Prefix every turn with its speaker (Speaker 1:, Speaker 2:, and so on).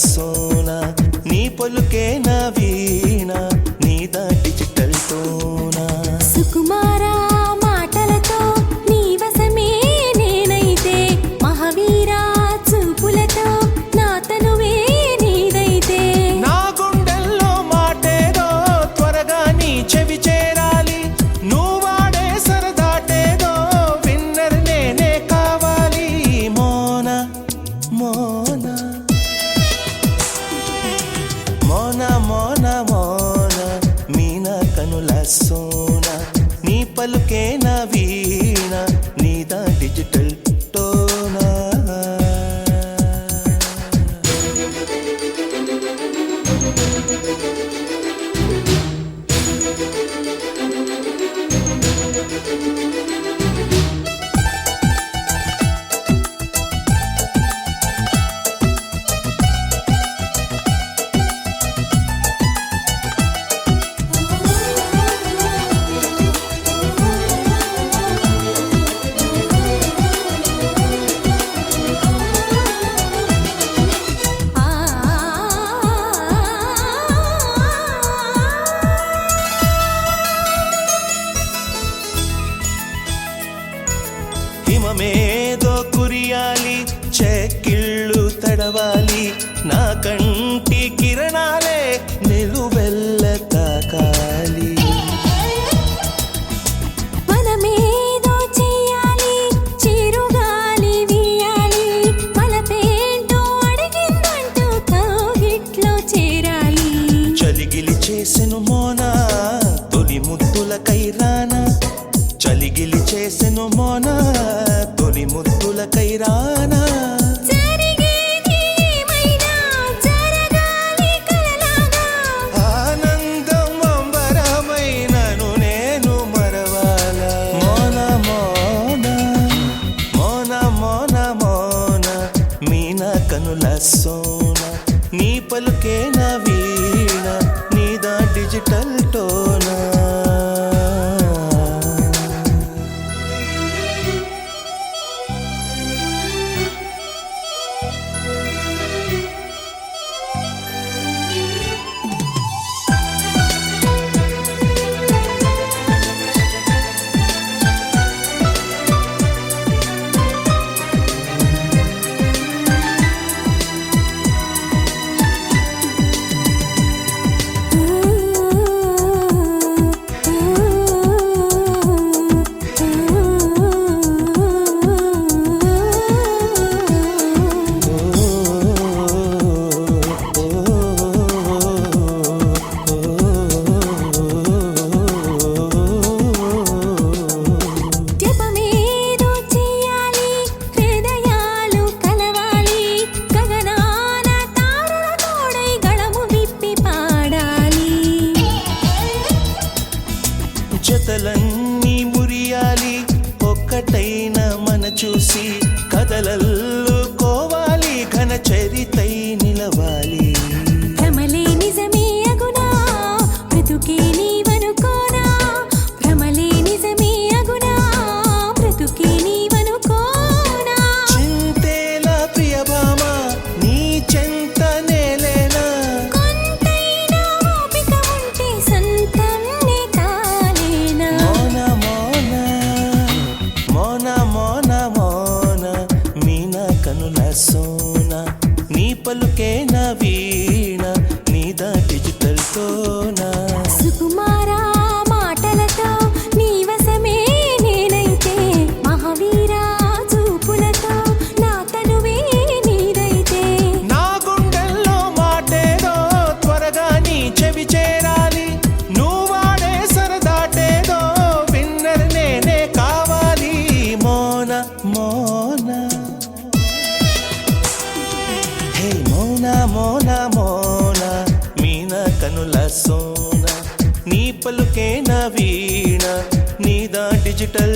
Speaker 1: సోనా నీ పలుకే నా వీణ నీదా డిజిటల్ టోనా
Speaker 2: సుకుమారా మాటలతో నీ వశమే నేనైతే మహావీరా చూపులతో నా తనువే నీదైతే
Speaker 1: నా గుండెల్లో మాటేదో త్వరగా నీ చెవి చేరాలి నువ్వాడే సరదాటేదో విన్నర్ నేనే కావాలి మోనా మోనా మోనా మోనా మోనా మీనా కనుల సోనా నీ పలుకే నా వీణ నీదా డిజిటల్ టోనా హిమమేదో కురియాలి చెక్కిళ్ళు తడవాలి నా కంటి కిరణాలే నిలువెల్ల తాకాలి
Speaker 2: మనమేదో చెయ్యాలి చిరుగాలి వీయాలి మనపేంటో అడిగిందంటూ కౌగిట్లో చేరాలి
Speaker 1: చలిగిలి చేసెను మోనా తొలి ముద్దుల కైరానా చలిగిలి చేసెను మోనా తొలి ముద్దుల కైరానా
Speaker 2: జరిగేది ఏమైనా జరగాలి కలలాగా
Speaker 1: ఆనందం అంబరమైనను నేను మరవాలా మోనా మోనా మోనా మోనా మోనా మీనా కనుల సోనా నీ పలుకే నా వీణ నీదా డిజిటల్ టోనా
Speaker 2: జపమేదో చెయ్యాలి హృదయాలు కలవాలి గగనాన తారల తోడై గళము విప్పి పాడాలి
Speaker 1: జతలన్నీ మురియాలి ఒక్కటైన మన చూసి కదలల్లుకోవాలి ఘన చరితై నిలవాలి
Speaker 2: భ్రమలే నిజమే అగునా బ్రతుకే నీవనుకోనా భ్రమలే నిజమే అగునా బ్రతుకే నీవనుకోనా
Speaker 1: చింతేలా ప్రియభామ నీ చెంత నేలేనా
Speaker 2: కొంతైనా ఓపిక ఉంటే సంతంనే కాలేనా
Speaker 1: మోనా మోనా మోనా మోనా మోనా మీనా కనుల సోనా నీ పలుకే నా వీణ నీదా డిజిటల్ టోనా
Speaker 2: సుకుమారా మాటలతో నీ వశమే నేనైతే మహావీరా చూపులతో నా తనువే నీదైతే
Speaker 1: నా గుండెల్లో మాటేదో త్వరగా నీ చెవి చేరాలి నువ్వాడే సరదాటేదో విన్నర్ నేనే కావాలి మోనా మోనా హే మోనా మోనా మోనా మీనా కనుల సోనా నీ పలుకే నా వీణ నీదా డిజిటల్